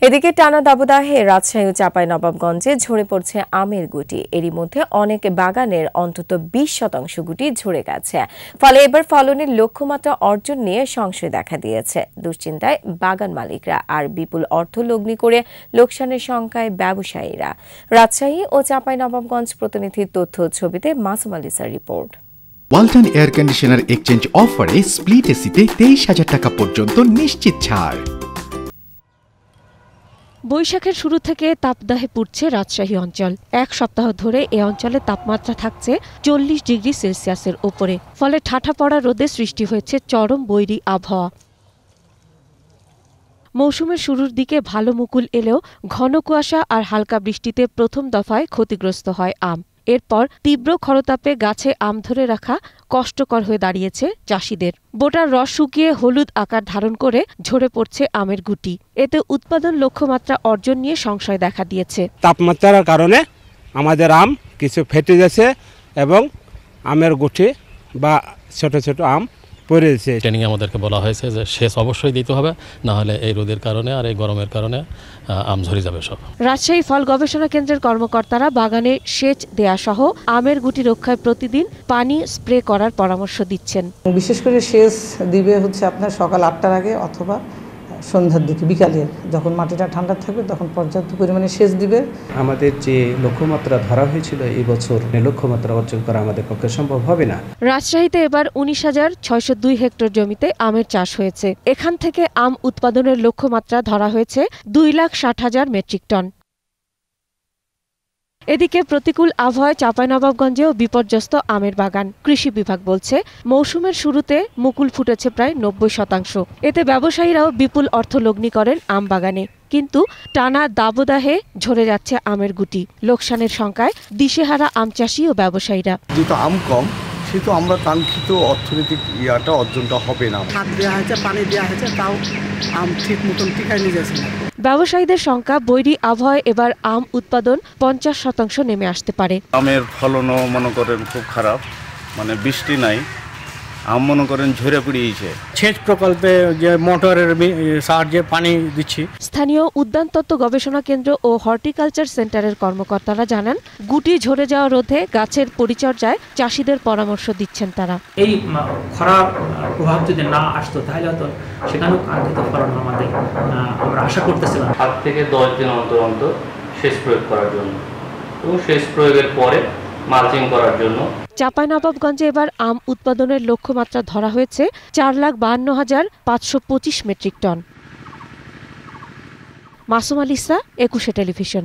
এদিকে টানা দাবদাহে রাজশাহী ও চাঁপাইনবাবগঞ্জে ঝরে পড়ছে আমের গুটি। এরই মধ্যে অনেক বাগানের অন্তত 20% গুটি ঝরে গেছে। ফলে এবার ফলনের লক্ষ্যমাত্রা অর্জন নিয়ে সংশয় দেখা দিয়েছে। দুশ্চিন্তায় বাগান মালিকরা আর বিপুল অর্থ লগ্নি করে লোকসানের শঙ্কায় ব্যবসায়ীরা। রাজশাহী ও চাঁপাইনবাবগঞ্জ প্রতিনিধির তথ্য ছবিতে মাসুম আলিসার report. Walton air conditioner exchange অফারে স্প্লিট এসিতে 23,000 টাকা পর্যন্ত নিশ্চিত ছাড়। বৈশাখের শুরু থেকে তাপদাহে পুড়ছে রাজশাহী অঞ্চল। এক সপ্তাহ ধরে এ অঞ্চলে তাপমাত্রা থাকছে 40 ডিগ্রি সেলসিয়াসের ওপরে। ফলে ঠাঠা পড়া রোদে সৃষ্টি হয়েছে চরম বৈরী আবহাওয়া। মৌসুমের শুরুর দিকে ভালো মুকুল এলেও ঘন কুয়াশা আর হালকা বৃষ্টিতে প্রথম দফায় ক্ষতিগ্রস্ত হয় আম। এরপর তীব্র খরতাপে গাছে আম ধরে রাখা কষ্টকর হয়ে দাঁড়িয়েছে চাষিদের। বোটার রস শুকিয়ে হলুদ আকার ধারণ করে ঝরে পড়ছে আমের গুটি। এতে উৎপাদন লক্ষ্যমাত্রা অর্জন নিয়ে সংশয় দেখা দিয়েছে। তাপমাত্রার কারণে আমাদের আম কিছু ফেটে গেছে এবং আমের গুটি বা ছোট ছোট আম পড়ে গেছে। ট্রেনিং আমাদেরকে বলা হয়েছে যে সেচ অবশ্যই দিতে হবে, না হলে এই রোদের কারণে আর এই গরমের কারণে আম ঝরে যাবে সব। রাজশাহী ফল গবেষণা কেন্দ্রের কর্মকর্তারা বাগানে সেচ দেয়া সহ আমের গুটি রক্ষায় প্রতিদিন পানি স্প্রে করার পরামর্শ দিচ্ছেন। বিশেষ করে সেচ দিবে হচ্ছে আপনার সকাল 8টার আগে অথবা সন্ধ্যার দিকে, বিকালের যখন মাটিটা ঠান্ডা থাকবে তখন পর্যাপ্ত পরিমাণে সেচ দিবে। আমাদের যে লক্ষ্যমাত্রা ধরা হয়েছিল এই বছর লক্ষ্যমাত্রা অর্জন করা আমাদের পক্ষে সম্ভব হবে না। রাজশাহীতে এবার 19,602 হেক্টর জমিতে আমের চাষ হয়েছে। এখান থেকে আম উৎপাদনের লক্ষ্যমাত্রা ধরা হয়েছে 2,60,000 মেট্রিক টন। এদিকে প্রতিকূল আবহাওয়ায় চাঁপাইনবাবগঞ্জেও বিপর্যস্ত আমের বাগান। কৃষি বিভাগ বলছে মৌসুমের শুরুতে মুকুল ফুটেছে প্রায় 90%। এতে ব্যবসায়ীরাও বিপুল অর্থ লগ্নি করেন আম বাগানে। কিন্তু টানা দাবদাহে ঝরে যাচ্ছে আমের গুটি। লোকসানের শঙ্কায় দিশেহারা আম চাষি ও ব্যবসায়ীরা। যেহেতু আম কম, সেহেতু আমরা কাঙ্ক্ষিত অর্থনৈতিক অর্জনটা হবে না। সার দেওয়া হয়েছে, পানি দেওয়া হয়েছে, তাও আম ঠিক মতন টিকায় নিয়ে যাচ্ছে না। ব্যবসায়ীদের শঙ্কা বৈরী আবহাওয়ায় এবার আম উৎপাদন 50% নেমে আসতে পারে। আমের ফলনও মনে করেন খুব খারাপ, মানে বৃষ্টি নাই, আম মনে করেন ঝরে পড়িয়েছে। সেচ প্রকল্পে যে মোটরের সাহায্যে পানি দিচ্ছি। স্থানীয় উদ্যান তত্ত্ব গবেষণা কেন্দ্র ও হর্টিকালচার সেন্টারের কর্মকর্তারা জানান, গুটি ঝরে যাওয়া রোধে গাছের পরিচর্যায় চাষিদের পরামর্শ দিচ্ছেন তারা। এই খরার প্রভাব যদি না আসতো তাহলে হয়তো সেখানেও কাঙ্ক্ষিত ফলন আমাদের আমরা আশা করতেছিলাম। 7 থেকে 10 দিন অন্তর অন্তর সেচ প্রয়োগ করার জন্য এবং সেচ প্রয়োগের পরে মালচিং করার জন্য। চাঁপাইনবাবগঞ্জে এবার আম উৎপাদনের লক্ষ্যমাত্রা ধরা হয়েছে 4,52,525 মেট্রিক টন। মাসুম আলিসা, 21 টেলিভিশন।